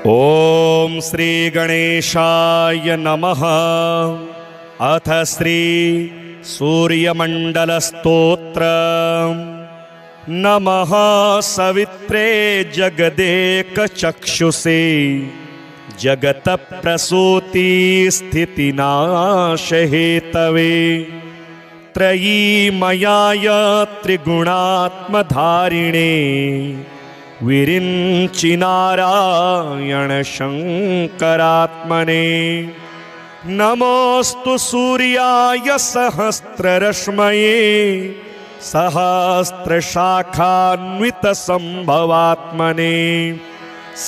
ओम श्री गणेशाय नमः। अथ श्री सूर्यमंडलस्तोत्र। नमः सवित्रे जगदेकचक्षुषे जगतप्रसूति स्थितिनाशहेतवे त्रयीमयाय त्रिगुणात्मधारिणे विरिञ्चिनारायण शंकरात्मने। नमोस्तु सूर्याय सहस्ररश्मये सहस्रशाखान्वितसंभवात्मने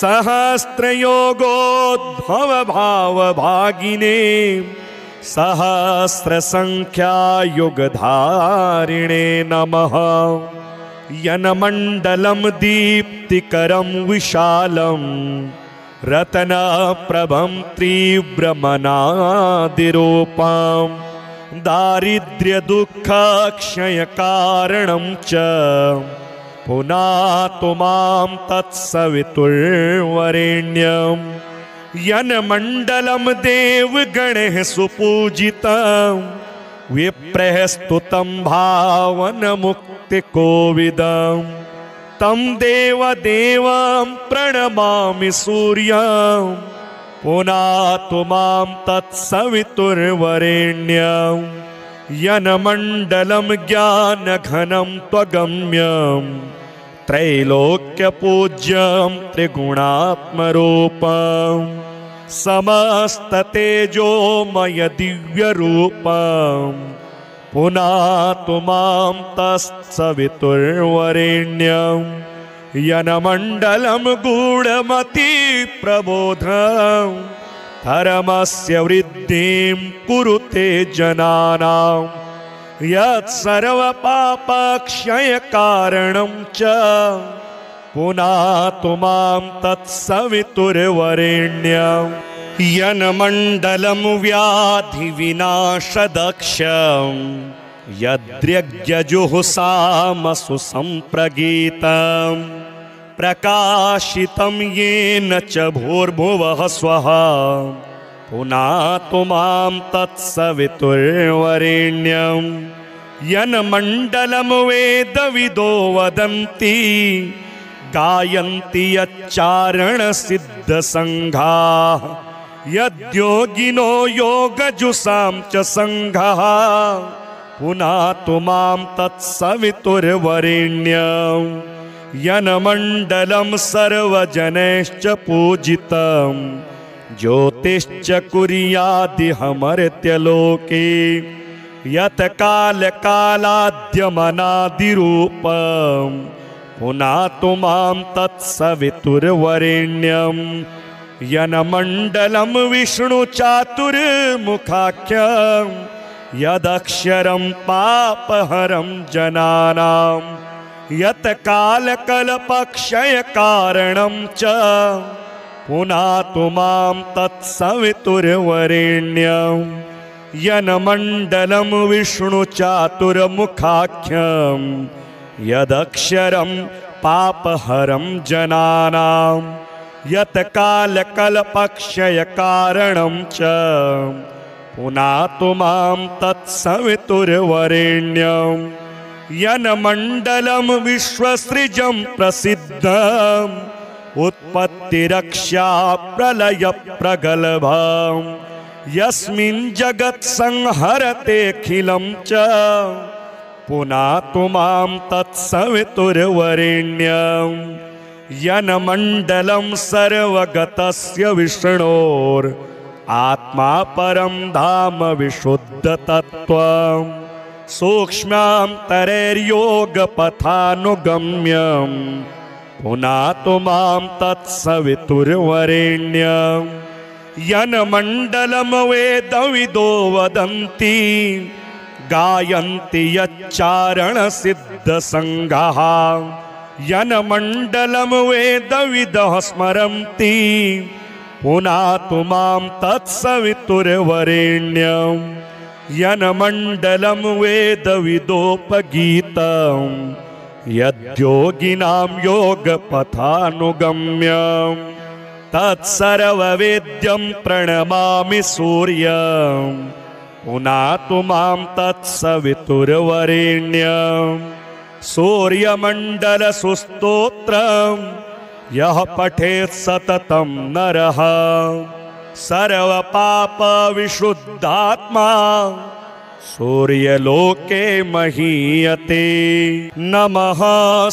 सहस्रयोगोद्भवभावभागिने सहस्रसंख्यायुगधारिणे नमः। यन्मण्डलं दीप्तिकरं विशालं रत्नप्रभं तीव्रमनादिरूपं दारिद्र्यदुःखक्षयकारणं च पुनातु मां तत्सवितुर्वरेण्यं। यन्मण्डलं देवगणैः सुपूजितं विप्रैः स्तुतं भावनमुक्तिकोविदं तं देवदेवं प्रणमामि सूर्यं पुनातु मां तत्सवितुर्वरेण्यं। यन्मण्डलं ज्ञानघनं त्वगम्यं त्रैलोक्यपूज्यं त्रिगुणात्मरूपं समस्ततेजोमय दिव्यरूपं पुनातु मां तत्सवितुर्वरेण्यं। यन्मण्डलं गूढमतिप्रबोधं धर्मस्य वृद्धिं कुरुते जनानां यत्सर्वपापक्षयकारणं च पुनातु मां तत्सवितुर्वरेण्यं। यन्मण्डलं व्याधिविनाशदक्षं यद्यज्ञजुहुसामसु सम्प्रगीतं प्रकाशितं येन च भूर्भुवः स्वः पुनातु मां तत्सवितुर्वरेण्यं। यन्मण्डलं वेदविदो वदन्ति गायन्ति यच्चारणसिद्धसङ्घाः यद्योगिनो योगजुषां च सङ्घः पुनातु मां तत्सवितुर्वरेण्यं। यन्मण्डलं सर्वजनैश्च पूजितं ज्योतिश्च कुर्यादिहमर्त्यलोके यत्कालकालाद्यमनादिरूपं पुनातु मां तत्सवितुर्वरेण्यं। यन्मण्डलं विष्णुचातुर्मुखाख्यं यदक्षरं पापहरं जनानां यत्कालकल्पक्षयकारणं च पुनातु मां तत्सवितुर्वरेण्यं। यन्मण्डलं विष्णुचातुर्मुखाख्यं यदक्षरं पापहरं जनानां यत्कालकल्पक्षयकारणं च पुनातु मां तत्सवितुर्वरेण्यं। यन्मण्डलं विश्वसृजं प्रसिद्धं उत्पत्तिरक्षा प्रलयप्रगल्भं यस्मिन् जगत्संहरतेऽखिलं च पुनातु मां तत्सवितुर्वरेण्यं। यन्मण्डलं सर्वगतस्य विष्णोरात्मा परं धाम विशुद्धतत्त्वं सूक्ष्मान्तरैर्योगपथानुगम्यं पुनातु मां तत्सवितुर्वरेण्यं। यन्मण्डलं वेदविदो वदन्ति गायन्ति यच्चारणसिद्धसङ्घाः यन्मण्डलं वेदविदः स्मरन्ति पुनातु मां तत्सवितुर्वरेण्यं। यन्मण्डलं वेदविदोपगीतं यद्योगिनां योगपथानुगम्यं तत्सर्ववेद्यं प्रणमामि सूर्यं पुनातु मां तत्सवितुर्वरेण्यं सूर्यमण्डलसुस्तोत्रं यः पठेत् सततं नरः सर्वपापविशुद्धात्मा सूर्यलोके महीयते। नमः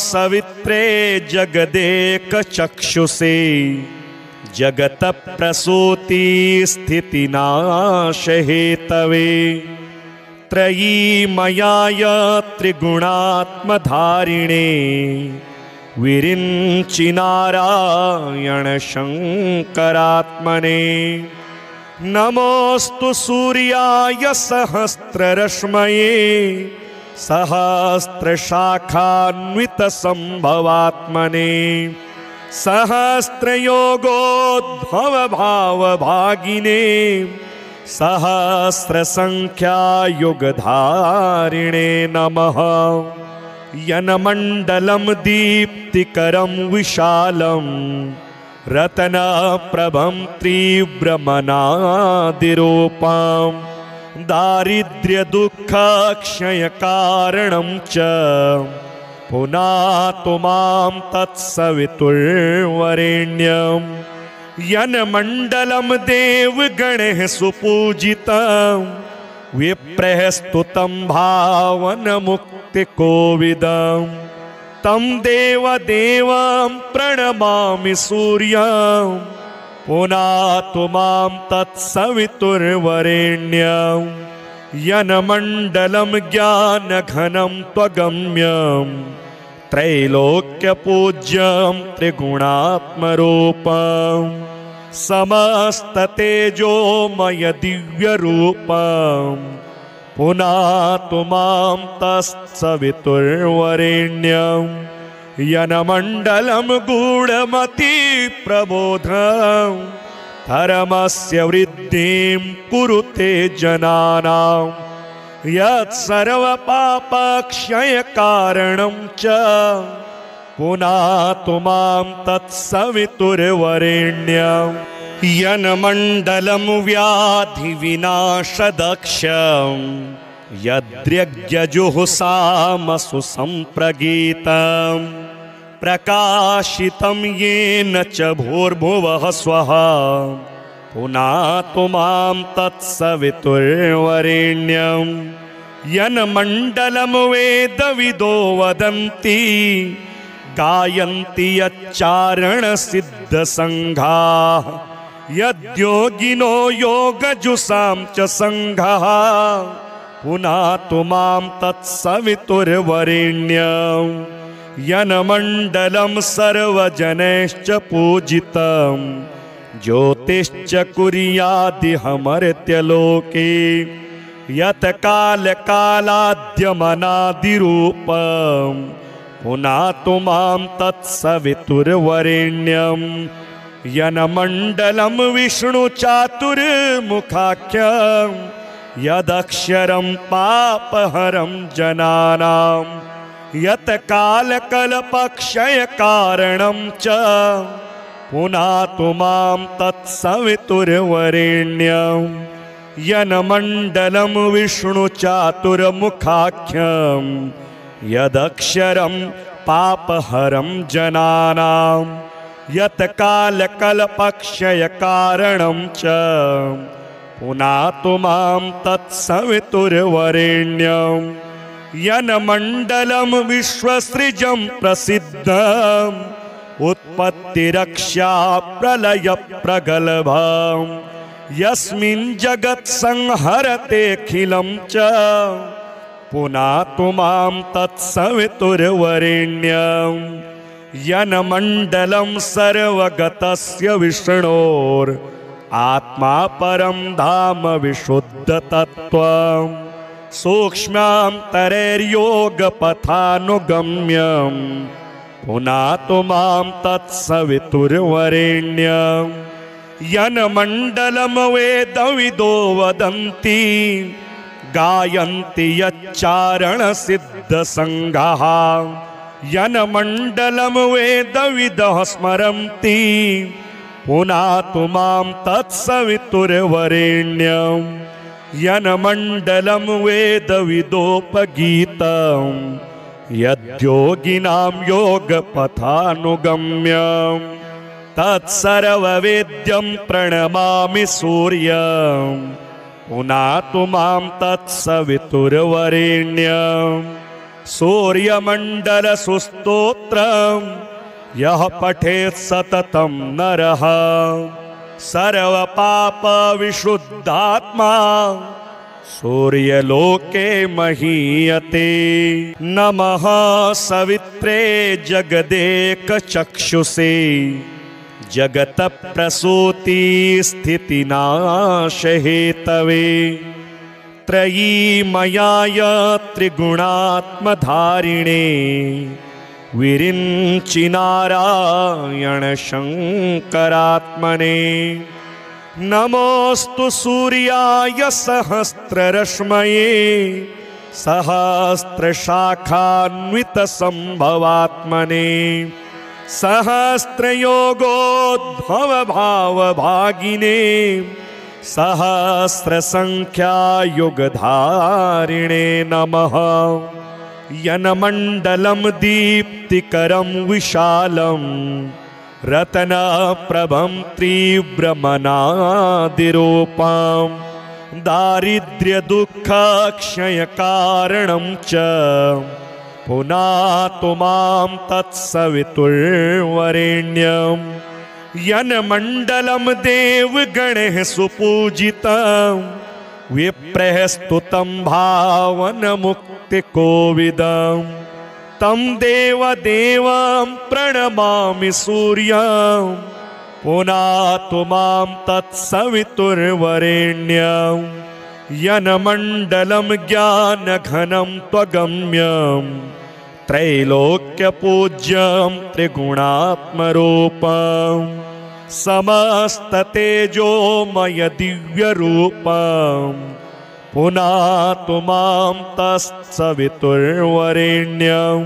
सवित्रे जगदेकचक्षुषे जगतप्रसूति स्थितिनाशहेतवे त्रयीमयाय त्रिगुणात्मधारिणे विरिञ्चिनारायण शङ्करात्मने। नमोऽस्तु सूर्याय सहस्ररश्मये सहस्रशाखान्वितसम्भवात्मने सहस्रयोगोद्भवभावभागिने सहस्रसङ्ख्यायुगधारिणे नमः। यन्मण्डलं दीप्तिकरं विशालं रत्नप्रभं तीव्रमनादिरूपं दारिद्र्यदुःखक्षयकारणं च पुनातु मां तत्सवितुर्वरेण्यं। यन्मण्डलं देवगणैः सुपूजितं विप्रैः स्तुतं भावनमुक्तिकोविदं तं देवदेवं प्रणमामि सूर्यं पुनातु मां तत्सवितुर्वरेण्यं। यन्मण्डलं ज्ञानघनं त्वगम्यं त्रैलोक्यपूज्यं त्रिगुणात्मरूपं समस्ततेजोमय दिव्यरूपं पुनातु मां तत्सवितुर्वरेण्यं। यन्मण्डलं गूढमतिप्रबोधं धर्मस्य वृद्धिं कुरुते जनानां यत्सर्वपापक्षयकारणं च पुनातु मां तत्सवितुर्वरेण्यं। यन्मण्डलं व्याधिविनाशदक्षं यद्यज्ञजुहुषामसु सम्प्रगीतं प्रकाशितं येन च भूर्भुवः स्वः पुनातु मां तत्सवितुर्वरेण्यं। यन्मण्डलं वेदविदो वदन्ति गायन्ति यच्चारणसिद्धसङ्घाः यद्योगिनो योगजुषां च सङ्घः पुनातु मां तत्सवितुर्वरेण्यं। यन्मण्डलं सर्वजनैश्च पूजितं ज्योतिश्च कुर्यादिहमर्त्यलोके यत्कालकालाद्यमनादिरूपं पुनातु मां तत्सवितुर्वरेण्यं। यन्मण्डलं विष्णुचातुर्मुखाख्यं यदक्षरं पापहरं जनानां यत्कालकल्पक्षयकारणं च पुनातु मां तत्सवितुर्वरेण्यं। यन्मण्डलं विष्णुचातुर्मुखाख्यं यदक्षरं पापहरं जनानां यत्कालकल्पक्षयकारणं च पुनातु मां तत्सवितुर्वरेण्यं। यन्मण्डलं विश्वसृजं प्रसिद्धम् उत्पत्तिरक्षा प्रलयप्रगल्भं यस्मिन् जगत्संहरतेऽखिलं च पुनातु मां तत्सवितुर्वरेण्यं। यन्मण्डलं सर्वगतस्य विष्णोर् आत्मा परं धाम विशुद्धतत्त्वं सूक्ष्मान्तरैर्योगपथानुगम्यं पुनातु मां तत्सवितुर्वरेण्यं। यन्मण्डलं वेदविदो वदन्ति गायन्ति यच्चारणसिद्धसङ्घाः यन्मण्डलं वेदविदः स्मरन्ति पुनातु मां तत्सवितुर्वरेण्यं यन्मण्डलं वेदविदोपगीतं यद्योगिनां योगपथानुगम्यं तत्सर्ववेद्यं प्रणमामि सूर्यं पुनातु मां तत्सवितुर्वरेण्यं सूर्यमण्डलसुस्तोत्रं यः पठेत् सततं नरः सर्वपापविशुद्धात्मा सूर्यलोके महीयते। नमः सवित्रे जगदेकचक्षुषे जगतप्रसूतिस्थितिनाशहेतवे त्रयीमयाय त्रिगुणात्मधारिणे विरिञ्चिनारायण शङ्करात्मने। नमोऽस्तु सूर्याय सहस्ररश्मये सहस्रशाखान्वितसम्भवात्मने सहस्रयोगोद्भवभावभागिने सहस्रसङ्ख्यायुगधारिणे नमः। यन्मण्डलं दीप्तिकरं विशालं रत्नप्रभं तीव्रमनादिरूपं दारिद्र्यदुःखक्षयकारणं च पुनातु मां तत्सवितुर्वरेण्यं यन्मण्डलं देवगणैः सुपूजितं विप्रैः स्तुतं भावनमुक्तिकोविदं तं देवदेवं प्रणमामि सूर्यं पुनातु मां तत्सवितुर्वरेण्यं यन्मण्डलं ज्ञानघनं त्वगम्यं त्रैलोक्यपूज्यं त्रिगुणात्मरूपं समस्ततेजोमय दिव्यरूपं पुनातु मां तत्सवितुर्वरेण्यं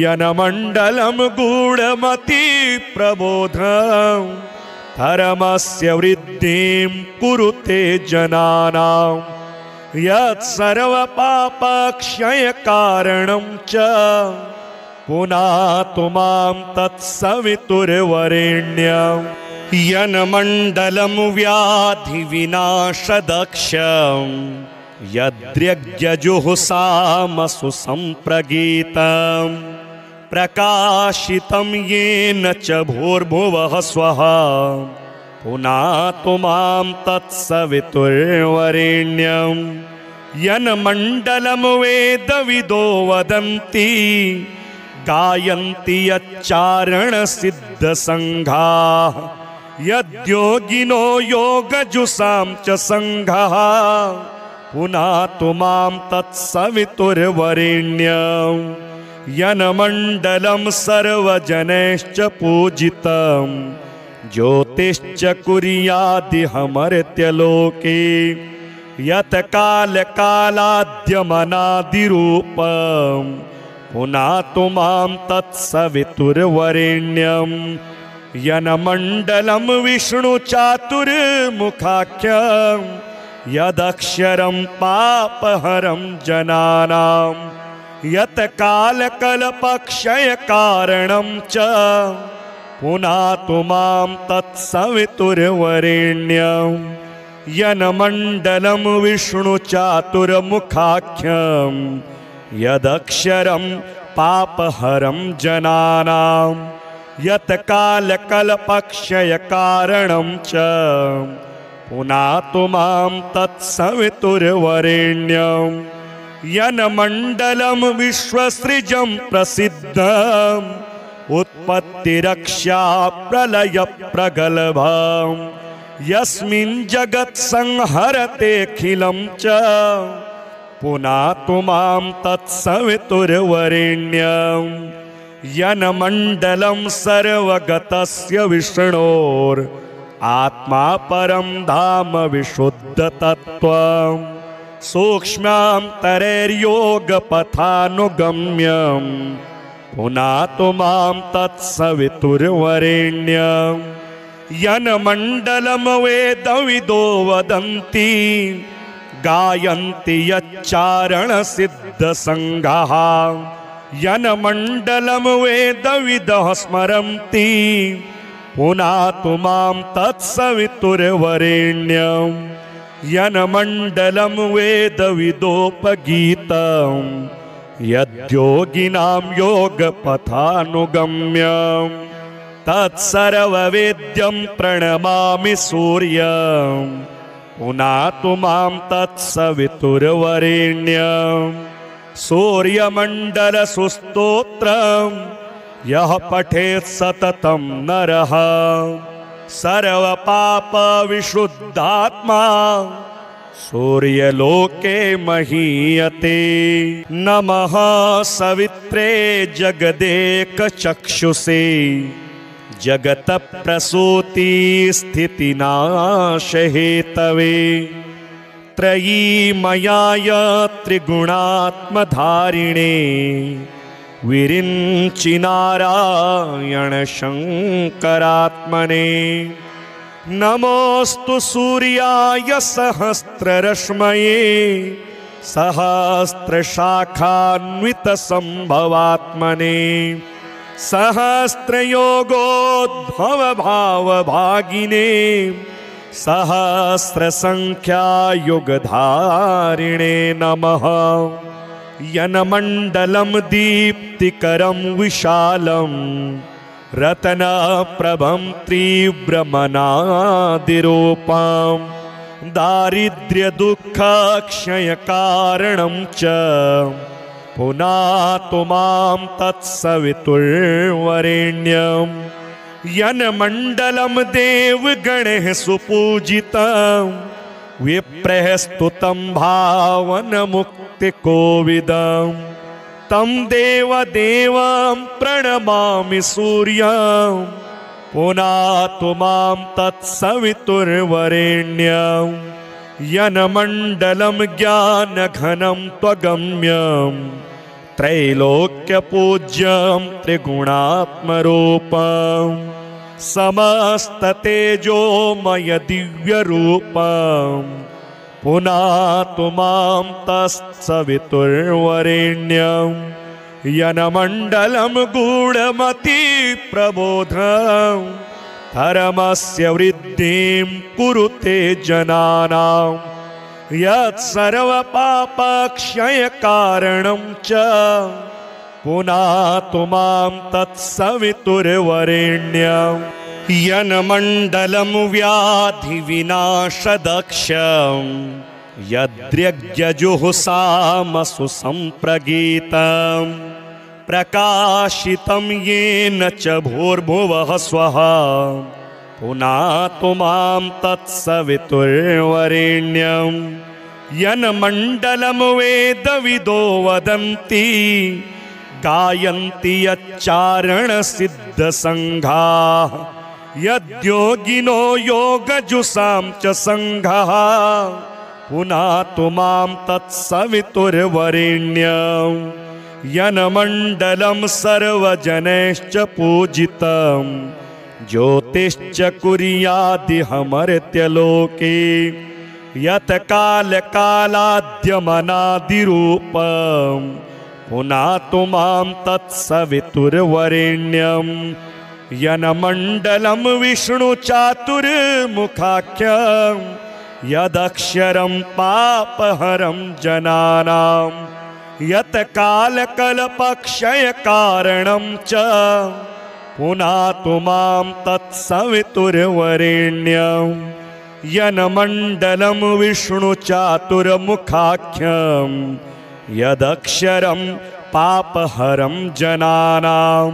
यन्मण्डलं गूढमतिप्रबोधं धर्मस्य वृद्धिं कुरुते जनानां यत्सर्वपापक्षयकारणं च पुनातु मां तत्सवितुर्वरेण्यं यन्मण्डलं व्याधिविनाशदक्षं यद्यज्ञजुहुषामसु सम्प्रगीतं प्रकाशितं येन च भूर्भुवः स्वः पुनातु मां तत्सवितुर्वरेण्यं यन्मण्डलं वेदविदो वदन्ति गायन्ति यच्चारणसिद्धसङ्घाः यद्योगिनो योगजुषां च सङ्घः पुनातु मां तत्सवितुर्वरेण्यं यन्मण्डलं सर्वजनैश्च पूजितं ज्योतिश्च कुर्यादिहमर्त्यलोके यत्कालकालाद्यमनादिरूपं पुनातु मां तत्सवितुर्वरेण्यं यन्मण्डलं विष्णुचातुर्मुखाख्यं यदक्षरं पापहरं जनानां यत्कालकल्पक्षयकारणं च पुनातु मां तत्सवितुर्वरेण्यं यन्मण्डलं विष्णुचातुर्मुखाख्यं यदक्षरं पापहरं जनानां यत्कालकल्पक्षयकारणं च पुनातु मां तत्सवितुर्वरेण्यं यन्मण्डलं विश्वसृजं प्रसिद्धम् उत्पत्तिरक्षा प्रलयप्रगल्भं यस्मिन् जगत्संहरतेऽखिलं च पुनातु मां तत्सवितुर्वरेण्यं यन्मण्डलं सर्वगतस्य विष्णोर् आत्मा परं धाम विशुद्धतत्त्वं सूक्ष्मान्तरैर्योगपथानुगम्यं पुनातु मां तत्सवितुर्वरेण्यं यन्मण्डलं वेदविदो वदन्ति गायन्ति यच्चारणसिद्धसङ्घाः यन्मण्डलं वेदविदः स्मरन्ति पुनातु मां तत्सवितुर्वरेण्यं यन्मण्डलं वेदविदोपगीतं यद्योगिनां योगपथानुगम्यं तत्सर्ववेद्यं प्रणमामि सूर्यं पुनातु मां तत्सवितुर्वरेण्यं सूर्यमण्डलसुस्तोत्रं यः पठेत् सततं नरः सर्वपापविशुद्धात्मा सूर्यलोके महीयते। नमः सवित्रे जगदेकचक्षुषे जगतप्रसूति स्थितिनाशहेतवे त्रयीमयाय त्रिगुणात्मधारिणे विरिञ्चि नारायण शङ्करात्मने। नमोऽस्तु सूर्याय सहस्ररश्मये सहस्रशाखान्वितसम्भवात्मने सहस्रयोगोद्भवभावभागिने सहस्रसङ्ख्यायुगधारिणे नमः। यन्मण्डलं दीप्तिकरं विशालं रत्नप्रभं तीव्रमनादिरूपं दारिद्र्यदुःखक्षयकारणं च पुनातु मां तत्सवितुर्वरेण्यं यन्मण्डलं देवगणैः सुपूजितं विप्रैः स्तुतं भावनमुक्तिकोविदं तं देवदेवं प्रणमामि सूर्यं पुनातु मां तत्सवितुर्वरेण्यं यन्मण्डलं ज्ञानघनं त्वगम्यं त्रैलोक्यपूज्यं त्रिगुणात्मरूपं समस्ततेजोमय दिव्यरूपं पुनातु मां तत्सवितुर्वरेण्यं यन्मण्डलं गूढमतिप्रबोधं धर्मस्य वृद्धिं कुरुते जनानां यत्सर्वपापक्षयकारणं च पुनातु मां तत्सवितुर्वरेण्यं यन्मण्डलं व्याधिविनाशदक्षं यद्यज्ञजुहुसामसु सम्प्रगीतं प्रकाशितं येन च भूर्भुवः स्वः पुनातु मां तत्सवितुर्वरेण्यं यन्मण्डलं वेदविदो वदन्ति गायन्ति यच्चारणसिद्धसङ्घाः यद्योगिनो योगजुषां च सङ्घः पुनातु मां तत्सवितुर्वरेण्यं यन्मण्डलं सर्वजनैश्च पूजितं ज्योतिश्च कुर्यादिहमर्त्यलोके यत् कालकालाद्यमनादिरूपं पुनातु मां तत्सवितुर्वरेण्यं यन्मण्डलं विष्णुचातुर्मुखाख्यं यदक्षरं पापहरं जनानां यत् कालकल्पक्षयकारणं च पुनातु मां तत्सवितुर्वरेण्यं यन्मण्डलं विष्णुचातुर्मुखाख्यं यदक्षरं पापहरं जनानां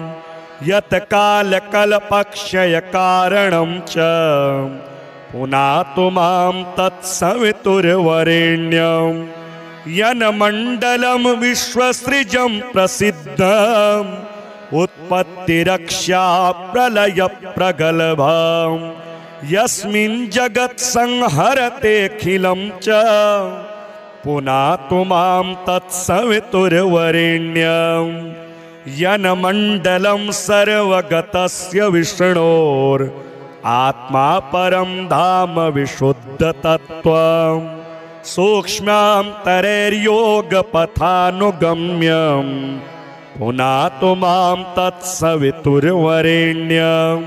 यत् कालकल्पक्षयकारणं च पुनातु मां तत्सवितुर्वरेण्यं यन्मण्डलं विश्वसृजं प्रसिद्धम् उत्पत्तिरक्षा प्रलयप्रगल्भं यस्मिन् जगत्संहरतेऽखिलं च पुनातु मां तत्सवितुर्वरेण्यं यन्मण्डलं सर्वगतस्य विष्णोर् आत्मा परं धाम विशुद्धतत्त्वं सूक्ष्मान्तरैर्योगपथानुगम्यं पुनातु मां तत्सवितुर्वरेण्यं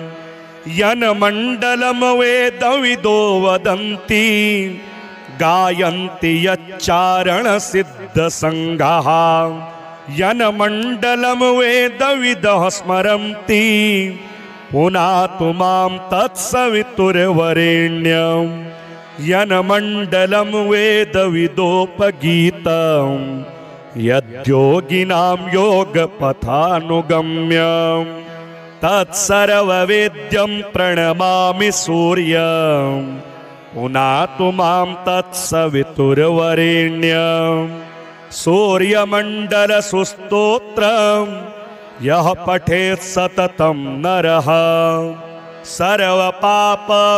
यन्मण्डलं वेदविदो वदन्ति गायन्ति यच्चारणसिद्धसङ्घाः यन्मण्डलं वेदविदः स्मरन्ति पुनातु मां तत्सवितुर्वरेण्यं यन्मण्डलं वेदविदोपगीतं यद्योगिनां योगपथानुगम्यं तत्सर्ववेद्यं प्रणमामि सूर्यं पुनातु मां तत्सवितुर्वरेण्यं सूर्यमण्डलसुस्तोत्रं यः पठेत् सततं नरः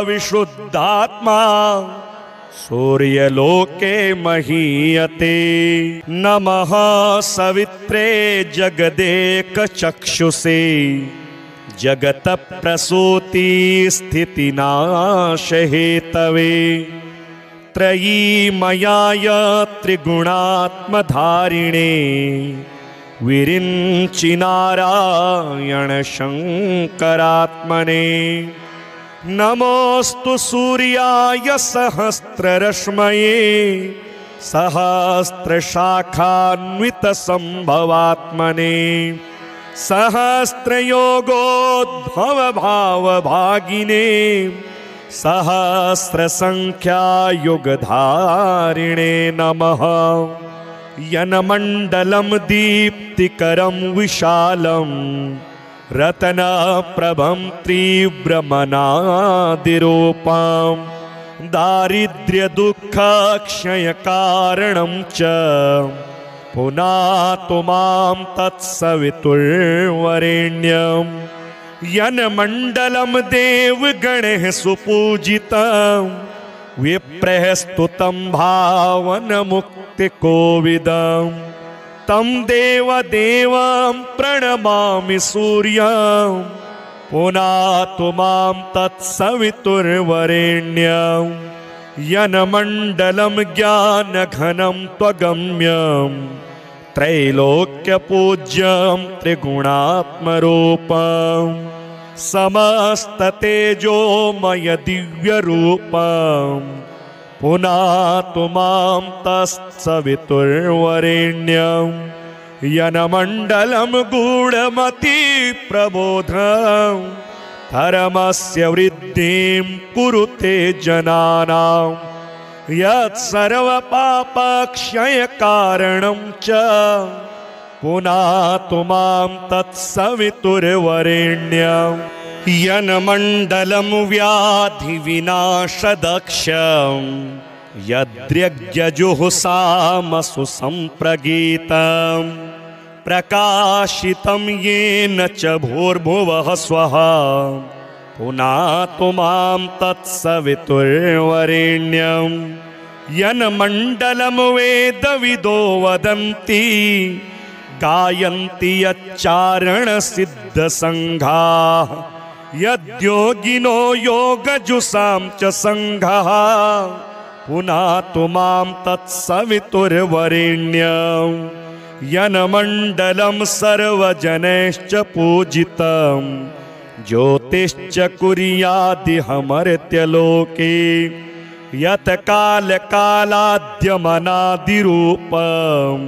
सर्वपापविशुद्धात्मा सूर्यलोके महीयते। नमः सवित्रे जगदेकचक्षुषे जगतप्रसूतिस्थितिनाशहेतवे त्रयीमयाय त्रिगुणात्मधारिणे विरिञ्चिनारायण शङ्करात्मने नमोऽस्तु सूर्याय सहस्ररश्मये सहस्रशाखान्वितसम्भवात्मने सहस्रयोगोद्भवभावभागिने सहस्रसङ्ख्यायुगधारिणे नमः यन्मण्डलं दीप्तिकरं विशालं रत्नप्रभं तीव्रमनादिरूपं दारिद्र्यदुःखक्षयकारणं च पुनातु मां तत्सवितुर्वरेण्यं यन्मण्डलं देवगणैः सुपूजितं विप्रैः स्तुतं भावनमुक्तिकोविदं तं देवदेवं प्रणमामि सूर्यं पुनातु मां तत्सवितुर्वरेण्यं यन्मण्डलं ज्ञानघनं त्वगम्यं त्रैलोक्यपूज्यं त्रिगुणात्मरूपं समस्ततेजोमय दिव्यरूपं पुनातु मां तत्सवितुर्वरेण्यं यन्मण्डलं गूढमतिप्रबोधं धर्मस्य वृद्धिं कुरुते जनानां यत्सर्वपापक्षयकारणं च पुनातु मां तत्सवितुर्वरेण्यं यन्मण्डलं व्याधिविनाशदक्षं यद्यज्ञजुहुषामसु सम्प्रगीतं प्रकाशितं येन च भूर्भुवः स्वः पुनातु मां तत्सवितुर्वरेण्यं यन्मण्डलं वेदविदो वदन्ति गायन्ति यच्चारणसिद्धसङ्घाः यद्योगिनो योगजुषां च सङ्घाः पुनातु मां तत्सवितुर्वरेण्यं यन्मण्डलं सर्वजनैश्च पूजितं ज्योतिश्च कुर्यादिहमर्त्यलोके यत्कालकालाद्यमनादिरूपं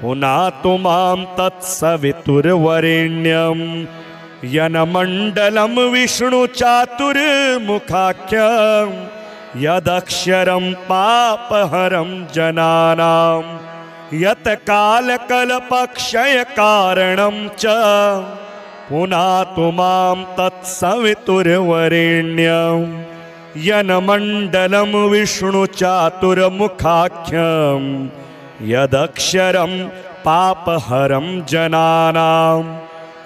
पुनातु मां तत्सवितुर्वरेण्यं यन्मण्डलं विष्णुचातुर्मुखाख्यं यदक्षरं पापहरं जनानां यत्कालकल्पक्षयकारणं च पुनातु मां तत्सवितुर्वरेण्यं यन्मण्डलं विष्णुचातुर्मुखाख्यं यदक्षरं पापहरं जनानां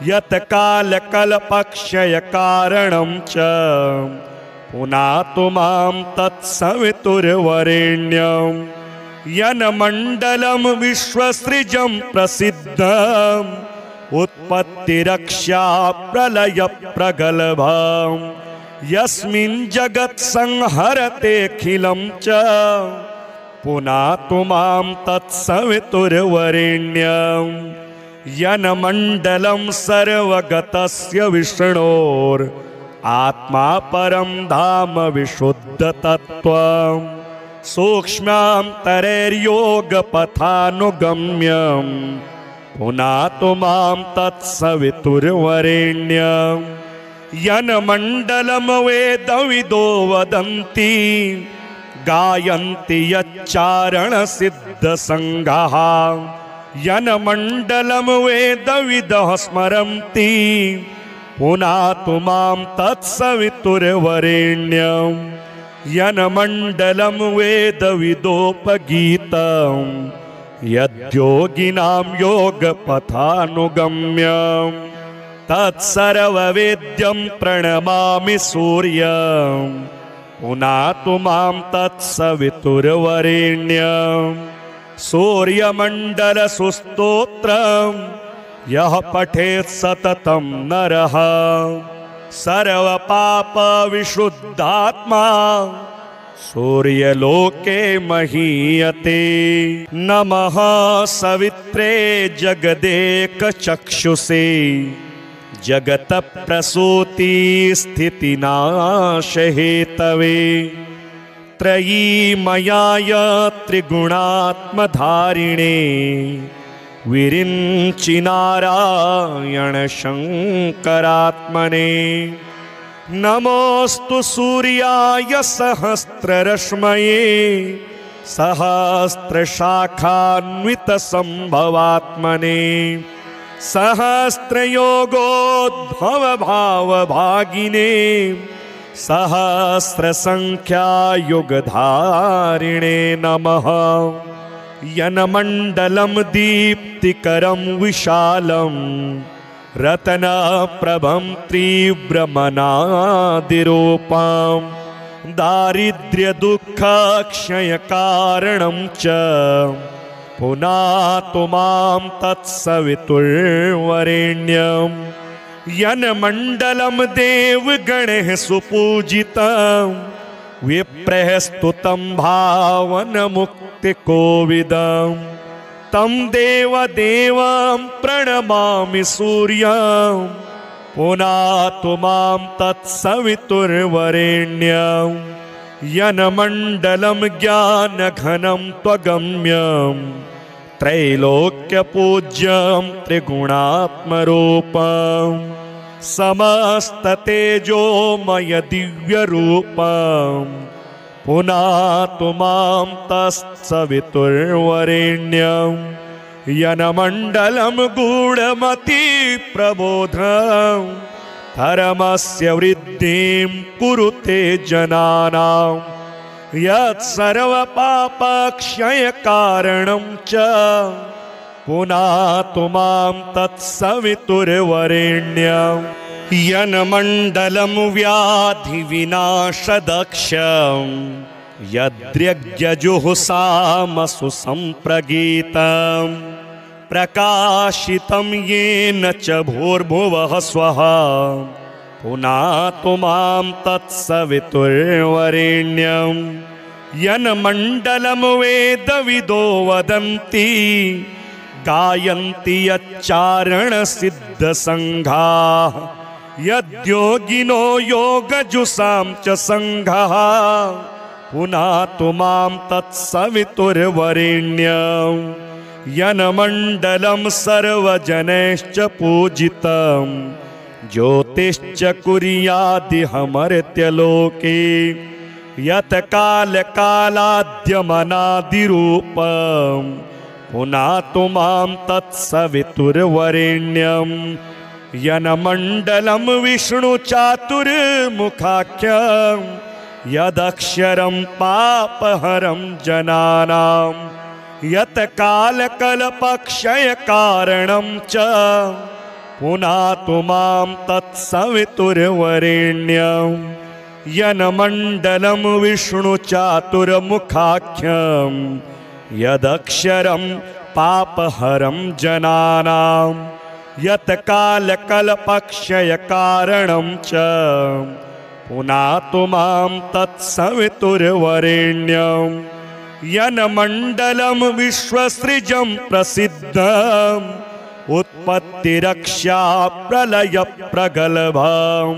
यत्कालकल्पक्षयकारणं च पुनातु मां तत्सवितुर्वरेण्यं यन्मण्डलं विश्वसृजं प्रसिद्धम् उत्पत्तिरक्षा प्रलयप्रगल्भं यस्मिन् जगत् संहरतेऽखिलं च पुनातु मां तत्सवितुर्वरेण्यं यन्मण्डलं सर्वगतस्य विष्णोर् आत्मा परं धाम विशुद्धतत्त्वं सूक्ष्मान्तरैर्योगपथानुगम्यं पुनातु मां तत्सवितुर्वरेण्यं यन्मण्डलं वेदविदो वदन्ति गायन्ति यच्चारणसिद्धसङ्घाः यन्मण्डलं वेदविदः स्मरन्ति पुनातु मां तत्सवितुर्वरेण्यं यन्मण्डलं वेदविदोपगीतं यद्योगिनां योगपथानुगम्यं तत्सर्ववेद्यं प्रणमामि सूर्यं पुनातु मां तत्सवितुर्वरेण्यं सूर्यमण्डलसुस्तोत्रं यः पठेत् सततं नरः सर्वपापविशुद्धात्मा सूर्यलोके महीयते। नमः सवित्रे जगदेकचक्षुषे जगतप्रसूति स्थितिनाशहेतवे त्रयीमयाय त्रिगुणात्मधारिणे विरिञ्चि नारायण शङ्करात्मने। नमोऽस्तु सूर्याय सहस्ररश्मये सहस्रशाखान्वितसम्भवात्मने सहस्रयोगोद्भवभावभागिने सहस्रसङ्ख्यायुगधारिणे नमः। यन्मण्डलं दीप्तिकरं विशालं रत्नप्रभं तीव्रमनादिरूपं दारिद्र्यदुःखक्षयकारणं च पुनातु मां तत्सवितुर्वरेण्यं यन्मण्डलं देवगणैः सुपूजितं विप्रैः स्तुतं भावनमुक्तिकोविदं तं देवदेवं प्रणमामि सूर्यं पुनातु मां तत्सवितुर्वरेण्यं यन्मण्डलं ज्ञानघनं त्वगम्यं त्रैलोक्यपूज्यं त्रिगुणात्मरूपं समस्ततेजोमय दिव्यरूपं पुनातु मां तत्सवितुर्वरेण्यं यन्मण्डलं गूढमतिप्रबोधं धर्मस्य वृद्धिं कुरुते जनानां यत्सर्वपापक्षयकारणं च पुनातु मां तत्सवितुर्वरेण्यं यन्मण्डलं व्याधिविनाशदक्षं यद्यज्ञजुहुषामसु सम्प्रगीतं प्रकाशितं येन च भूर्भुवः स्वः पुनातु मां तत्सवितुर्वरेण्यं यन्मण्डलं वेदविदो वदन्ति गायन्ति यच्चारणसिद्धसङ्घाः यद्योगिनो योगजुषां च सङ्घाः पुनातु मां तत्सवितुर्वरेण्यं यन्मण्डलं सर्वजनैश्च पूजितं ज्योतिश्च कुर्यादिहमर्त्यलोके यत्कालकालाद्यमनादिरूपं पुनातु मां तत्सवितुर्वरेण्यं यन्मण्डलं विष्णुचातुर्मुखाख्यं यदक्षरं पापहरं जनानां यत्कालकल्पक्षयकारणं च पुनातु मां तत्सवितुर्वरेण्यं यन्मण्डलं विष्णुचातुर्मुखाख्यं यदक्षरं पापहरं जनानां यत्कालकल्पक्षयकारणं च पुनातु मां तत्सवितुर्वरेण्यं यन्मण्डलं विश्वसृजं प्रसिद्धम् उत्पत्तिरक्षा प्रलयप्रगल्भं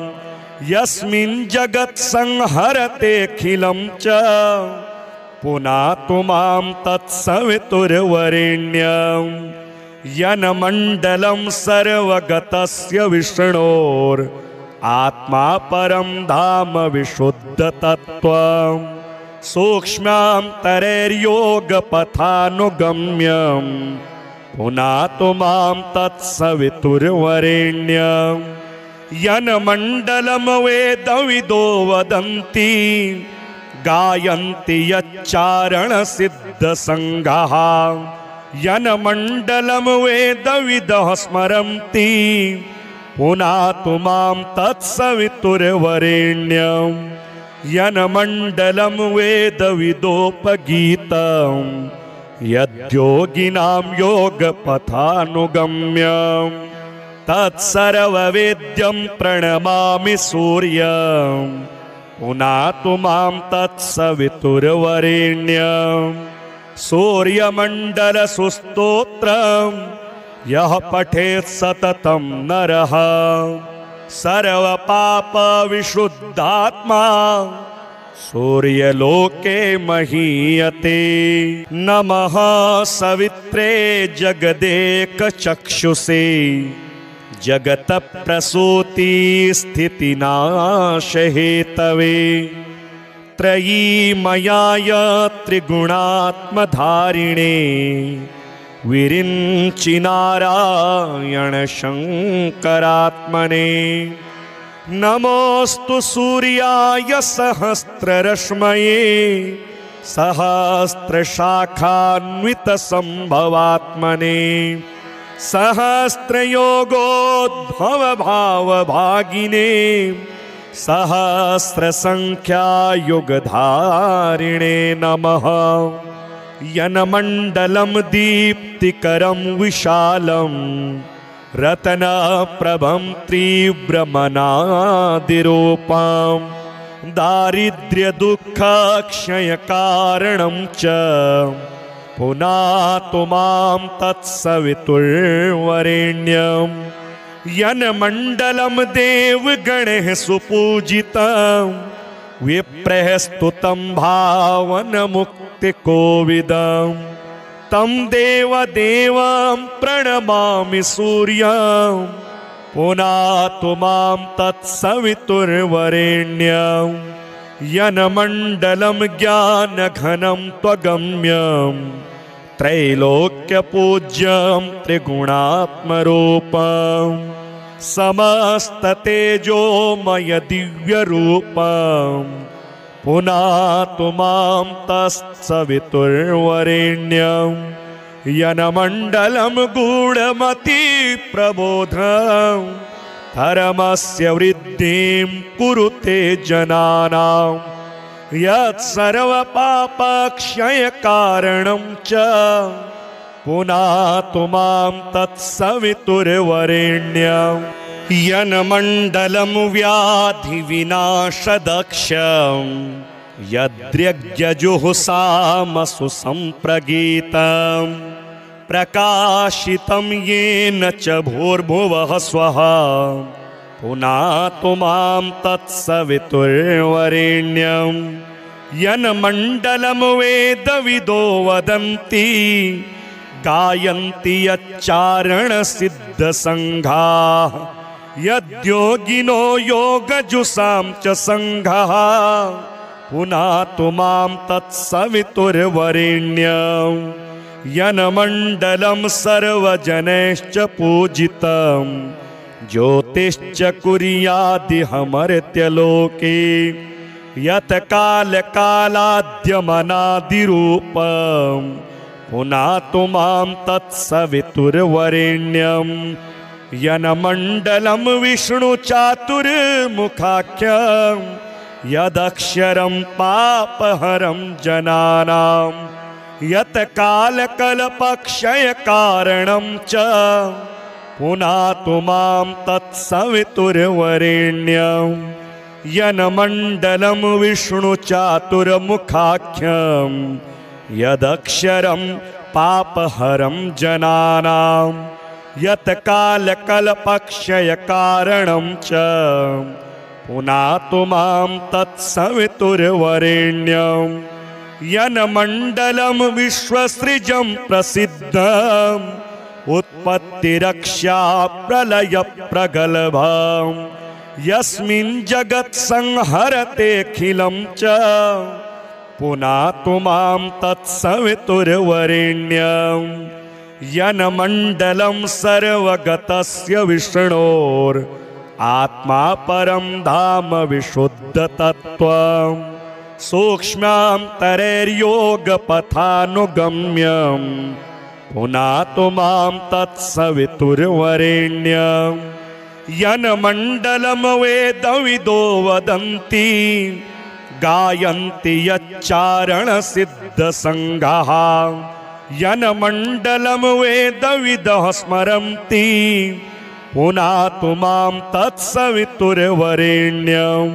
यस्मिन् जगत्संहरतेऽखिलं च पुनातु मां तत्सवितुर्वरेण्यं यन्मण्डलं सर्वगतस्य विष्णोर् आत्मा परं धाम विशुद्धतत्त्वं सूक्ष्मान्तरैर्योगपथानुगम्यं पुनातु मां तत्सवितुर्वरेण्यं यन्मण्डलं वेदविदो वदन्ति गायन्ति यच्चारणसिद्धसङ्घाः यन्मण्डलं वेदविदः स्मरन्ति पुनातु मां तत्सवितुर्वरेण्यं यन्मण्डलं वेदविदोपगीतं यद्योगिनां योगपथानुगम्यं तत्सर्ववेद्यं प्रणमामि सूर्यं पुनातु मां तत्सवितुर्वरेण्यं सूर्यमण्डलसुस्तोत्रं यः पठेत् सततं नरः सर्वपापविशुद्धात्मा सूर्यलोके महीयते। नमः सवित्रे जगदेकचक्षुषे जगतप्रसूतिस्थितिनाशहेतवे त्रयीमयाय त्रिगुणात्मधारिणे विरिञ्चि नारायण शङ्करात्मने। नमोऽस्तु सूर्याय सहस्ररश्मये सहस्रशाखान्वितसम्भवात्मने सहस्रयोगोद्भवभावभागिने सहस्रसङ्ख्यायुगधारिणे नमः। यन्मण्डलं दीप्तिकरं विशालं रत्नप्रभं तीव्रमनादिरूपं दारिद्र्यदुःखक्षयकारणं च पुनातु मां तत्सवितुर्वरेण्यं यन्मण्डलं देवगणैः सुपूजितं विप्रैः स्तुतं भावनमुक्तिकोविदं तं देवदेवं प्रणमामि सूर्यं पुनातु मां तत्सवितुर्वरेण्यं यन्मण्डलं ज्ञानघनं त्वगम्यं त्रैलोक्यपूज्यं त्रिगुणात्मरूपं समस्ततेजोमय दिव्यरूपं पुनातु मां तत्सवितुर्वरेण्यं यन्मण्डलं गूढमतिप्रबोधं धर्मस्य वृद्धिं कुरुते जनानां यत्सर्वपापक्षयकारणं च पुनातु मां तत्सवितुर्वरेण्यं यन्मण्डलं व्याधिविनाशदक्षं यद्यज्ञजुहुसामसु सम्प्रगीतं प्रकाशितं येन च भूर्भुवः स्वः पुनातु मां तत्सवितुर्वरेण्यं यन्मण्डलं वेदविदो वदन्ति गायन्ति यच्चारणसिद्धसङ्घाः यद्योगिनो योगजुषां च सङ्घः पुनातु मां तत्सवितुर्वरेण्यं यन्मण्डलं सर्वजनैश्च पूजितं ज्योतिश्च कुर्यादिहमर्त्यलोके यत् कालकालाद्यमनादिरूपं पुनातु मां तत्सवितुर्वरेण्यं यन्मण्डलं विष्णुचातुर्मुखाख्यं यदक्षरं पापहरं जनानां यत् कालकल्पक्षयकारणं च पुनातु मां तत्सवितुर्वरेण्यं यन्मण्डलं विष्णुचातुर्मुखाख्यं यदक्षरं पापहरं जनानां यत्कालकल्पक्षयकारणं च पुनातु मां तत्सवितुर्वरेण्यं यन्मण्डलं विश्वसृजं प्रसिद्धम् उत्पत्तिरक्षा प्रलयप्रगल्भं यस्मिन् जगत्संहरतेऽखिलं च पुनातु मां तत्सवितुर्वरेण्यं यन्मण्डलं सर्वगतस्य विष्णोरात्मा परं धाम विशुद्धतत्त्वं सूक्ष्मान्तरैर्योगपथानुगम्यं पुनातु मां तत्सवितुर्वरेण्यं यन्मण्डलं वेदविदो वदन्ति गायन्ति यच्चारणसिद्धसङ्घाः यन्मण्डलं वेदविदः स्मरन्ति पुनातु मां तत्सवितुर्वरेण्यं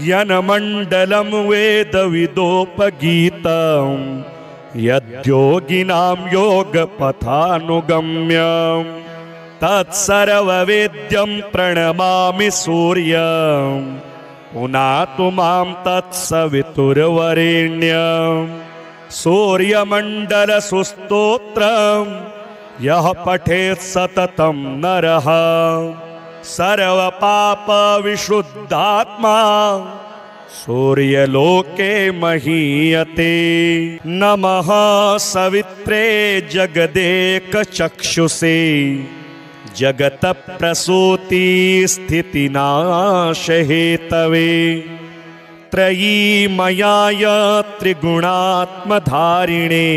यन्मण्डलं वेदविदोपगीतं यद्योगिनां योगपथानुगम्यं तत्सर्ववेद्यं प्रणमामि सूर्यं पुनातु मां तत्सवितुर्वरेण्यं सूर्यमण्डलसुस्तोत्रं यः पठेत् सततं नरः सर्वपापविशुद्धात्मा सूर्यलोके महीयते। नमः सवित्रे जगदेकचक्षुषे जगतप्रसूतिस्थितिनाशहेतवे त्रयीमयाय त्रिगुणात्मधारिणे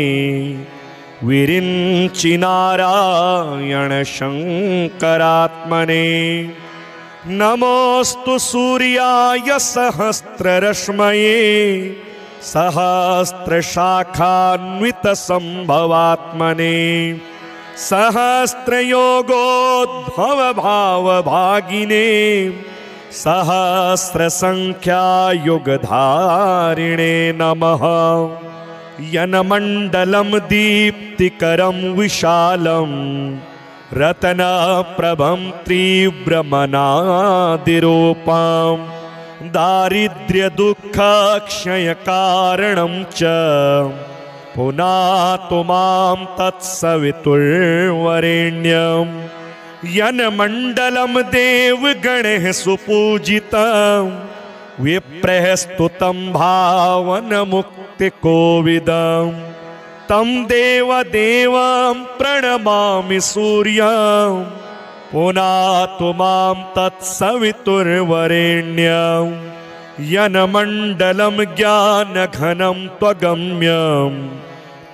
विरिञ्चिनारायण शङ्करात्मने नमोऽस्तु सूर्याय सहस्ररश्मये सहस्रशाखान्वितसम्भवात्मने सहस्रयोगोद्भवभावभागिने सहस्रसङ्ख्यायुगधारिणे नमः यन्मण्डलं दीप्तिकरं विशालं रत्नप्रभं तीव्रमनादिरूपं दारिद्र्यदुःखक्षयकारणं च पुनातु मां तत्सवितुर्वरेण्यं यन्मण्डलं देवगणैः सुपूजितं विप्रैः स्तुतं भावनमुक्तिकोविदं तं देवदेवं प्रणमामि सूर्यं पुनातु मां तत्सवितुर्वरेण्यं यन्मण्डलं ज्ञानघनं त्वगम्यं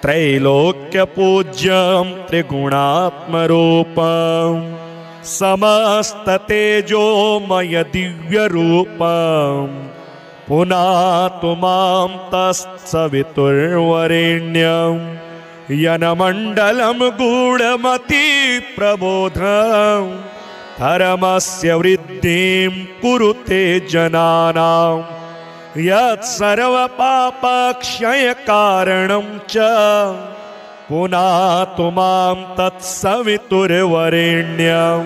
त्रैलोक्यपूज्यं त्रिगुणात्मरूपं समस्ततेजोमय दिव्यरूपं पुनातु मां तत्सवितुर्वरेण्यं यन्मण्डलं गूढमतिप्रबोधं धर्मस्य वृद्धिं कुरुते जनानां यत्सर्वपापक्षयकारणं च पुनातु मां तत्सवितुर्वरेण्यं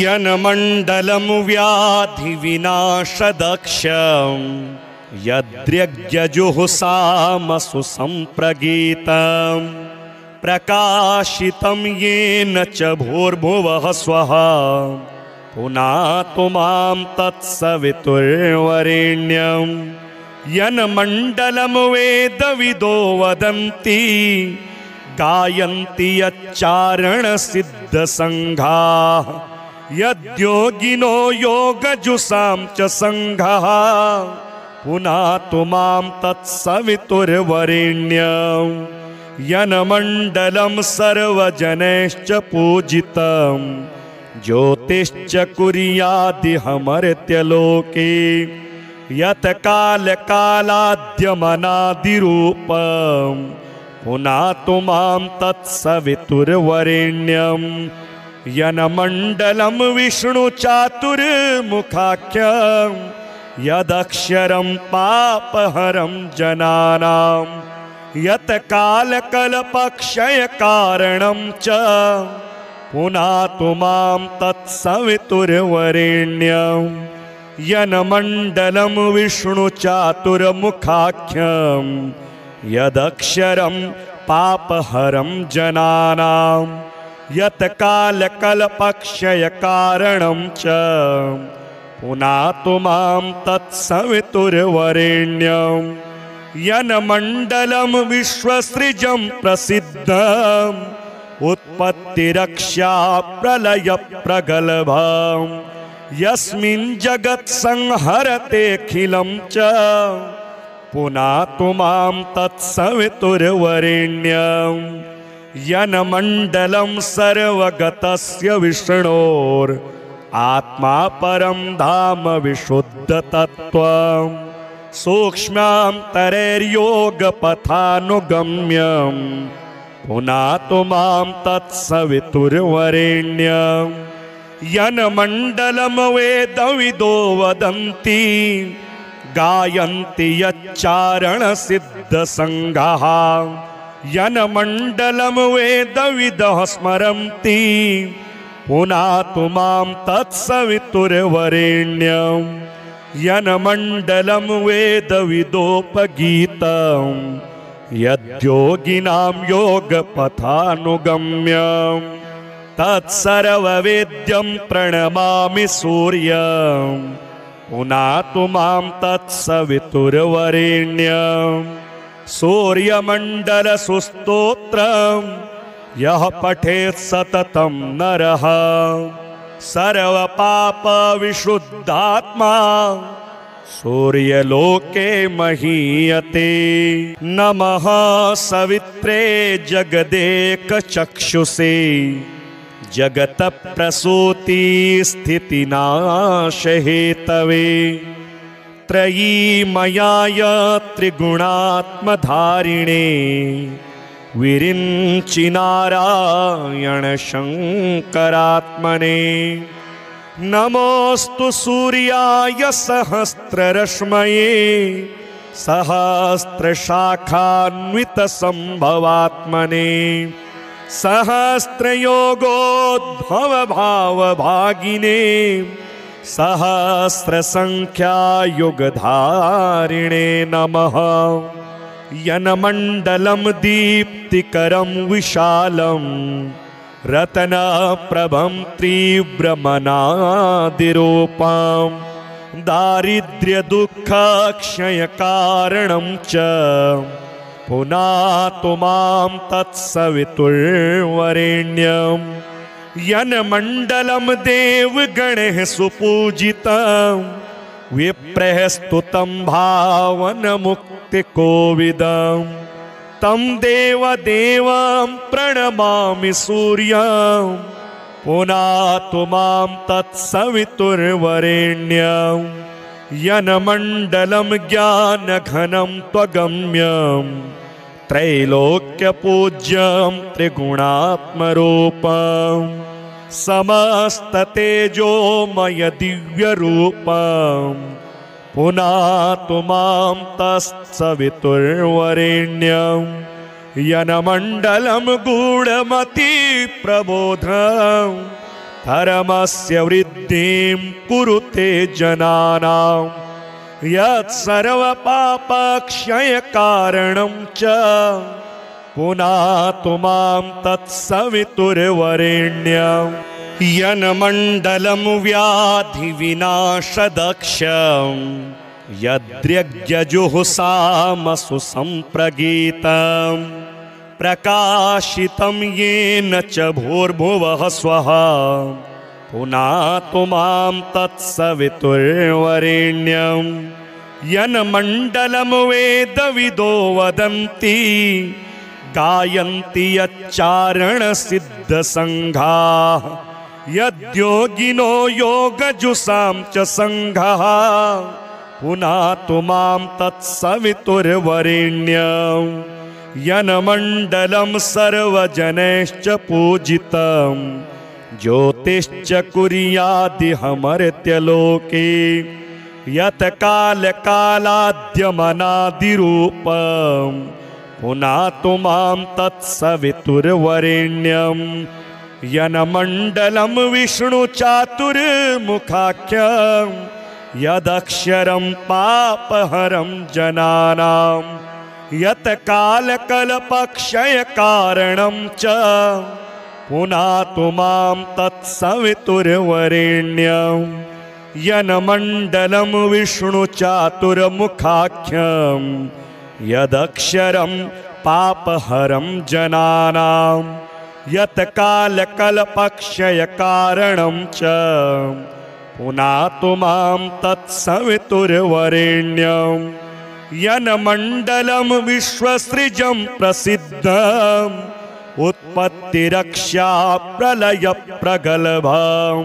यन्मण्डलं व्याधिविनाशदक्षं यद्यज्ञजुहुसामसु सम्प्रगीतं प्रकाशितं येन च भूर्भुवः स्वः पुनातु मां तत्सवितुर्वरेण्यं यन्मण्डलं वेदविदो वदन्ति गायन्ति यच्चारणसिद्धसङ्घाः यद्योगिनो योगजुषां च सङ्घाः पुनातु मां तत्सवितुर्वरेण्यं यन्मण्डलं सर्वजनैश्च पूजितं ज्योतिश्च कुर्यादिहमर्त्यलोके यत्कालकालाद्यमनादिरूपं पुनातु मां तत्सवितुर्वरेण्यं यन्मण्डलं विष्णुचातुर्मुखाख्यं यदक्षरं पापहरं जनानां यत्कालकल्पक्षयकारणं च पुनातु मां तत्सवितुर्वरेण्यं यन्मण्डलं विष्णुचातुर्मुखाख्यं यदक्षरं पापहरं जनानां यत्कालकल्पक्षयकारणं च पुनातु मां तत्सवितुर्वरेण्यं यन्मण्डलं विश्वसृजं प्रसिद्धम् उत्पत्तिरक्षा प्रलयप्रगल्भं यस्मिन् जगत्संहरतेऽखिलं च पुनातु मां तत्सवितुर्वरेण्यं यन्मण्डलं सर्वगतस्य विष्णोर् आत्मा परं धाम विशुद्धतत्त्वं सूक्ष्मान्तरैर्योगपथानुगम्यं पुनातु मां तत्सवितुर्वरेण्यं यन्मण्डलं वेदविदो वदन्ति गायन्ति यच्चारणसिद्धसङ्घाः यन्मण्डलं वेदविदः स्मरन्ति पुनातु मां तत्सवितुर्वरेण्यं यन्मण्डलं वेदविदोपगीतं यद्योगिनां योगपथानुगम्यं तत्सर्ववेद्यं प्रणमामि सूर्यं पुनातु मां तत्सवितुर्वरेण्यं सूर्यमण्डलसुस्तोत्रं यः पठेत् सततं नरः सर्वपापविशुद्धात्मा सूर्यलोके महीयते। नमः सवित्रे जगदेकचक्षुषे जगतप्रसूति स्थितिनाशहेतवे त्रयीमयाय त्रिगुणात्मधारिणे विरिञ्चिनारायण शङ्करात्मने नमोऽस्तु सूर्याय सहस्ररश्मये सहस्रशाखान्वितसम्भवात्मने सहस्रयोगोद्भवभावभागिने सहस्रसङ्ख्यायुगधारिणे नमः यन्मण्डलं दीप्तिकरं विशालं रत्नप्रभं तीव्रमनादिरूपं दारिद्र्यदुःखक्षयकारणं च पुनातु मां तत्सवितुर्वरेण्यं यन्मण्डलं देवगणैः सुपूजितं विप्रैः स्तुतं भावनमुक्तिकोविदं तं देवदेवं प्रणमामि सूर्यं पुनातु मां तत्सवितुर्वरेण्यं यन्मण्डलं ज्ञानघनं त्वगम्यं त्रैलोक्यपूज्यं त्रिगुणात्मरूपं समस्ततेजोमय दिव्यरूपं पुनातु मां तत्सवितुर्वरेण्यं यन्मण्डलं गूढमतिप्रबोधं धर्मस्य वृद्धिं कुरुते जनानां यत्सर्वपापक्षयकारणं च पुनातु मां तत्सवितुर्वरेण्यं यन्मण्डलं व्याधिविनाशदक्षं यद्यज्ञजुहुसामसु सम्प्रगीतं प्रकाशितं येन च भूर्भुवः स्वः पुनातु मां तत्सवितुर्वरेण्यं यन्मण्डलं वेदविदो वदन्ति गायन्ति यच्चारणसिद्धसङ्घाः यद्योगिनो योगजुषां च सङ्घाः पुनातु मां तत्सवितुर्वरेण्यं यन्मण्डलं सर्वजनैश्च पूजितं ज्योतिश्च कुर्यादिह मर्त्यलोके यत् कालकालाद्यमनादिरूपं पुनातु मां तत्सवितुर्वरेण्यं यन्मण्डलं विष्णुचातुर्मुखाख्यं यदक्षरं पापहरं जनानां यत् कालकल्पक्षयकारणं च पुनातु मां तत्सवितुर्वरेण्यं यन्मण्डलं विष्णुचातुर्मुखाख्यं यदक्षरं पापहरं जनानां यत् कालकल्पक्षयकारणं च पुनातु मां तत्सवितुर्वरेण्यं यन्मण्डलं विश्वसृजं प्रसिद्धम् उत्पत्तिरक्षा प्रलयप्रगल्भं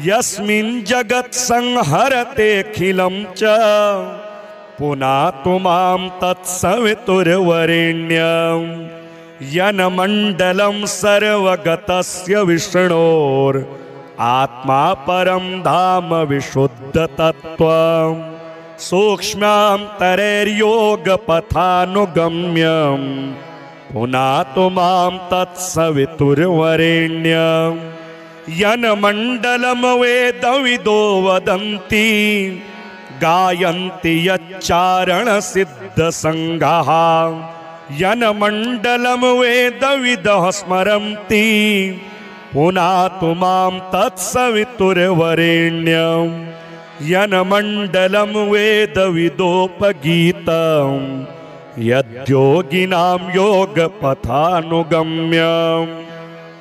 यस्मिन् जगत्संहरतेऽखिलं च पुनातु मां तत्सवितुर्वरेण्यं यन्मण्डलं सर्वगतस्य विष्णोर् आत्मा परं धाम विशुद्धतत्त्वं सूक्ष्मान्तरैर्योगपथानुगम्यं पुनातु मां तत्सवितुर्वरेण्यं यन्मण्डलं वेदविदो वदन्ति गायन्ति यच्चारणसिद्धसङ्घाः यन्मण्डलं वेदविदः स्मरन्ति पुनातु मां तत्सवितुर्वरेण्यं यन्मण्डलं वेदविदोपगीतं यद्योगिनां योगपथानुगम्यं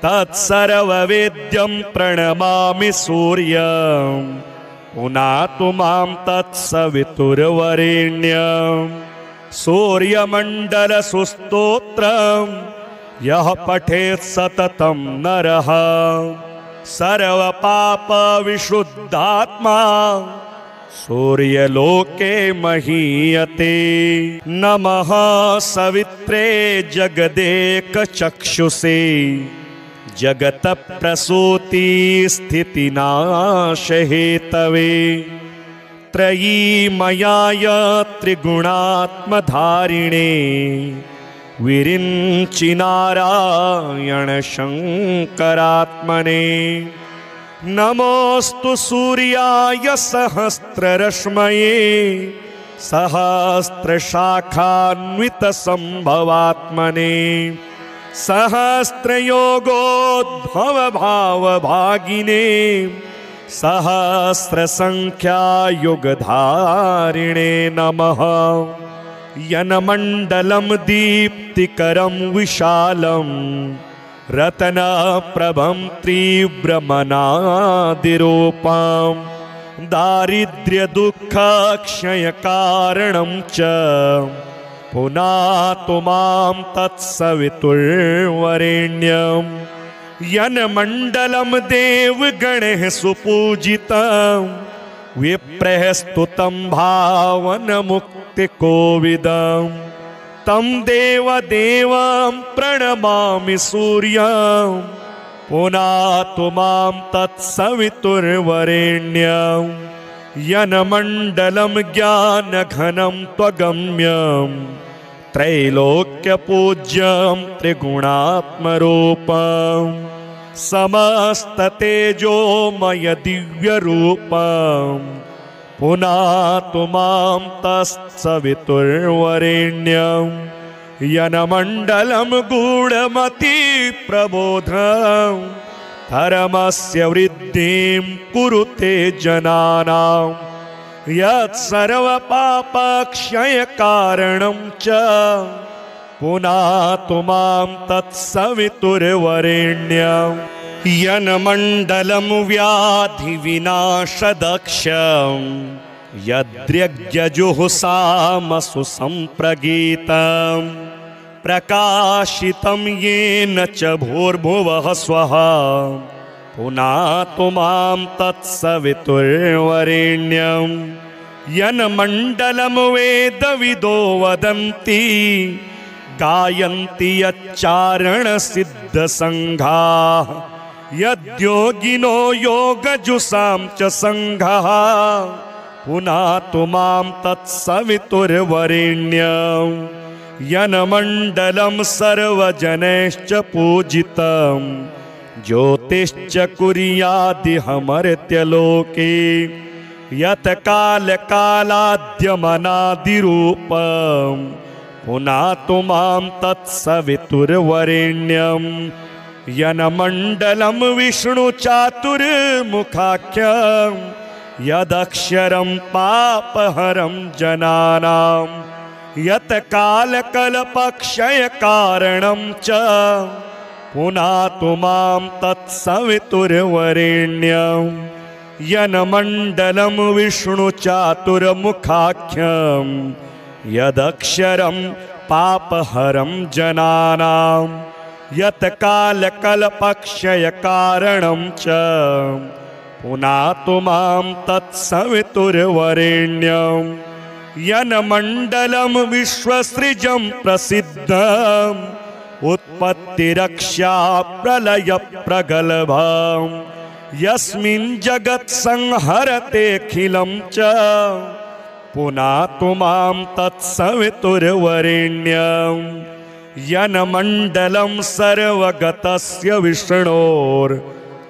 तत्सर्ववेद्यं प्रणमामि सूर्यं पुनातु मां तत्सवितुर्वरेण्यं सूर्यमण्डलसुस्तोत्रं यः पठेत् सततं नरः सर्वपापविशुद्धात्मा सूर्यलोके महीयते। नमः सवित्रे जगदेकचक्षुषे जगत्प्रसूति स्थितिनाशहेतवे त्रयीमयाय त्रिगुणात्मधारिणे विरिञ्चि नारायण शङ्करात्मने नमोस्तु सूर्याय सहस्ररश्मये सहस्रशाखान्वितसम्भवात्मने सहस्रयोगोद्भवभावभागिने सहस्रसङ्ख्यायुगधारिणे नमः यन्मण्डलं दीप्तिकरं विशालं रत्नप्रभं तीव्रमनादिरूपं दारिद्र्यदुःखक्षयकारणं च पुनातु मां तत्सवितुर्वरेण्यं यन्मण्डलं देवगणैः सुपूजितं विप्रैः स्तुतं भावनमुक्तिकोविदं तं देवदेवं प्रणमामि सूर्यं पुनातु मां तत्सवितुर्वरेण्यं यन्मण्डलं ज्ञानघनं त्वगम्यं त्रैलोक्यपूज्यं त्रिगुणात्मरूपं समस्ततेजोमय दिव्यरूपं पुनातु मां तत्सवितुर्वरेण्यं यन्मण्डलं गूढमतिप्रबोधं धर्मस्य वृद्धिं कुरुते जनानां यत्सर्वपापक्षयकारणं च पुनातु मां तत्सवितुर्वरेण्यं यन्मण्डलं व्याधिविनाशदक्षं यद्यज्ञजुहुसामसु सम्प्रगीतं प्रकाशितं येन च भूर्भुवः स्वः पुनातु मां तत्सवितुर्वरेण्यं यन्मण्डलं वेदविदो वदन्ति गायन्ति यच्चारणसिद्धसङ्घाः यद्योगिनो योगजुषां च सङ्घः पुनातु मां तत्सवितुर्वरेण्यं यन्मण्डलं सर्वजनैश्च पूजितं ज्योतिश्च कुर्यादिहमर्त्यलोके यत् कालकालाद्यमनादिरूपं पुनातु मां तत्सवितुर्वरेण्यं यन्मण्डलं विष्णुचातुर्मुखाख्यं यदक्षरं पापहरं जनानां यत् कालकल्पक्षयकारणं च पुनातु मां तत्सवितुर्वरेण्यं यन्मण्डलं विष्णुचातुर्मुखाख्यं यदक्षरं पापहरं जनानां यत् कालकल्पक्षयकारणं च पुनातु मां तत्सवितुर्वरेण्यं यन्मण्डलं विश्वसृजं प्रसिद्धम् उत्पत्तिरक्षा प्रलयप्रगल्भं यस्मिन् जगत्संहरतेऽखिलं च पुनातु मां तत्सवितुर्वरेण्यं यन्मण्डलं सर्वगतस्य विष्णोर्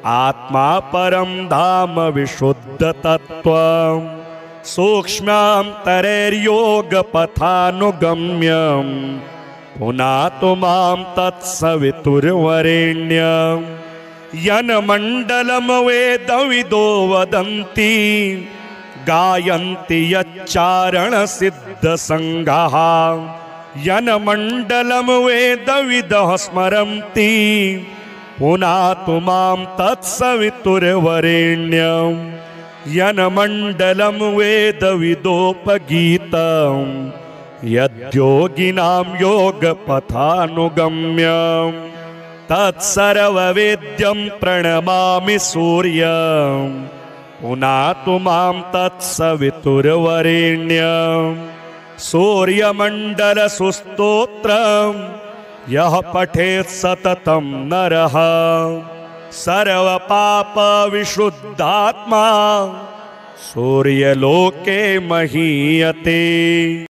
आत्मा परं धाम विशुद्धतत्त्वं सूक्ष्मान्तरैर्योगपथानुगम्यं पुनातु मां तत्सवितुर्वरेण्यं यन्मण्डलं वेदविदो वदन्ति गायन्ति यच्चारणसिद्धसङ्घाः यन्मण्डलं वेदविदः स्मरन्ति पुनातु मां तत्सवितुर्वरेण्यं यन्मण्डलं वेदविदोपगीतं यद्योगिनां योगपथानुगम्यं तत्सर्ववेद्यं प्रणमामि सूर्यं पुनातु मां तत्सवितुर्वरेण्यं सूर्यमण्डलसुस्तोत्रं यः पठेत् सततं नरः सर्वपापविशुद्धात्मा सूर्यलोके महीयते।